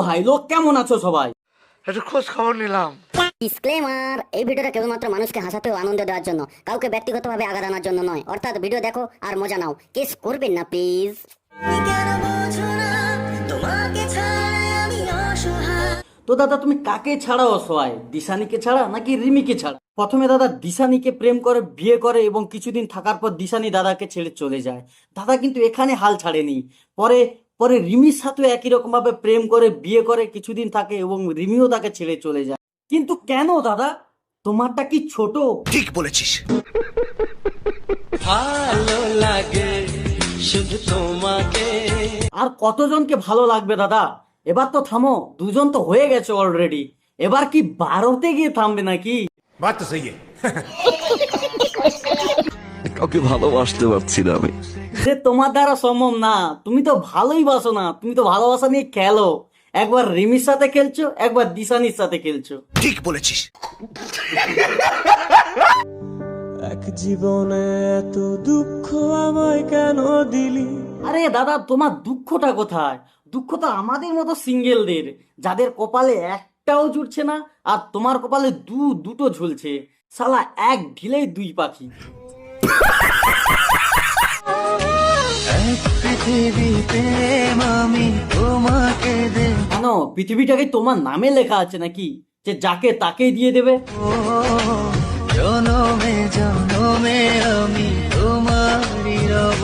ভাই লোক কেমন আছো সবাই? একটু খোঁজ খবর নিলাম। ডিসক্লেমার, এই ভিডিওটা কেবলমাত্র মানুষকে হাসাতে ও আনন্দ দেওয়ার জন্য, কাউকে ব্যক্তিগতভাবে আঘাত আনার জন্য নয়। অর্থাৎ ভিডিও দেখো আর মজা নাও, কেস করবেন না প্লিজ। তো দাদা তুমি কাকে ছাড়া অসহায়, দিশানিকে ছাড়া নাকি রিমিকে ছাড়া? প্রথমে দাদা দিশানিকে প্রেম করে বিয়ে করে এবং কিছুদিন থাকার পর দিশানি দাদাকে ছেড়ে চলে যায়। দাদা কিন্তু এখানে হাল ছাড়েনি, পরে পরে রিমির সাথে একই রকম ভাবে প্রেম করে বিয়ে করে কিছুদিন থাকে এবং রিমিও তাকে ছেড়ে চলে যায়। কিন্তু কেন দাদা, তোমারটা কি ছোট? ঠিক বলেছিস। ভালো লাগে শুধু তোমাকে। আর কতজনকে ভালো লাগবে দাদা? এবার তো থামো, দুজন তো হয়ে গেছে অলরেডি, এবার কি 12তে গিয়ে থামবে নাকি? বাত তো সহি কাউকে ভালোবাসতে পারছি না আমি। যে তোমার দ্বারা সম্ভব না, তুমি তো ভালোই বাসো না, তুমি তো ভালোবাসা নিয়ে খেলো। একবার রিমির সাথে খেলছো, একবার দিশানির সাথে খেলছো। ঠিক বলেছিস। এক জীবনে এত দুঃখ আমায় কেন দিলি? আরে দাদা তোমার দুঃখটা কোথায়? দুঃখ তো আমাদের মতো সিঙ্গেলদের, যাদের কপালে একটাও জুটছে না, আর তোমার কপালে দুটো ঝুলছে। শালা এক ঢিলেই দুই পাখি। পৃথিবীতে আমি তোমাকে দেব, কেন পৃথিবীটাকে তোমার নামে লেখা আছে নাকি, যে যাকে তাকেই দিয়ে দেবে? জনমে জনমে আমি তোমারই রব।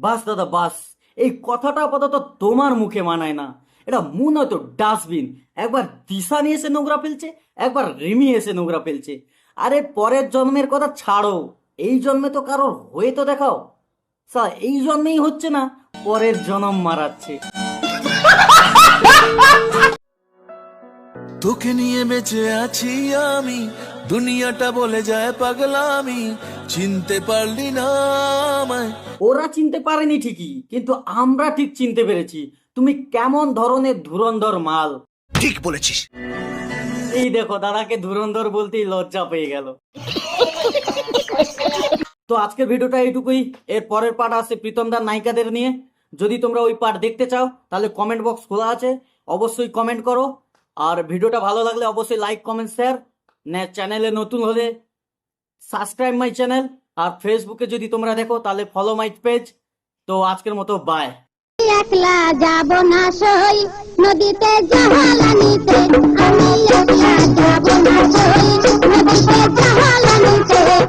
বাস দাদা বাস, এই কথাটা আপাতত তোমার মুখে মানায় না। এটা মন হয়তো ডাস্টবিন, একবার দিশানি এসে নোংরা ফেলছে, একবার রিমি এসে নোংরা ফেলছে। আরে পরের জন্মের কথা ছাড়ো, এই জন্মে তো কারোর হয়ে তো দেখাও। এই জন্মেই হচ্ছে না, পরের জন্ম মারাচ্ছে। তোকে নিয়ে বেঁচে আছি আমি, দুনিয়াটা বলে যায় পাগলামি, চিনতে পারলি না আমায়। ওরা চিনতে পারেনি ঠিকই, কিন্তু আমরা ঠিক চিনতে পেরেছি তুমি কেমন ধরনের ধুরন্ধর মাল। ঠিক বলেছিস। এই দেখো দাদাকে ধুরন্ধর বলতেই লজ্জা পেয়ে গেল। তো আজকের ভিডিওটা এইটুকুই। এর পরের পার্ট আছে প্রীতমদার নায়িকাদের নিয়ে। যদি তোমরা ওই পার্ট দেখতে চাও তাহলে কমেন্ট বক্স খোলা আছে, অবশ্যই কমেন্ট করো। আর ভিডিওটা ভালো লাগলে অবশ্যই লাইক কমেন্ট শেয়ার। চ্যানেলে নতুন হলে সাবস্ক্রাইব মাই চ্যানেল। আর ফেসবুকে যদি তোমরা দেখো তাহলে ফলো মাই পেজ। তো আজকের মতো বাই। একলা যাব না সই নদীতে জাহালানিতে, আমি একলা যাব না সই নদীতে জাহালানিতে।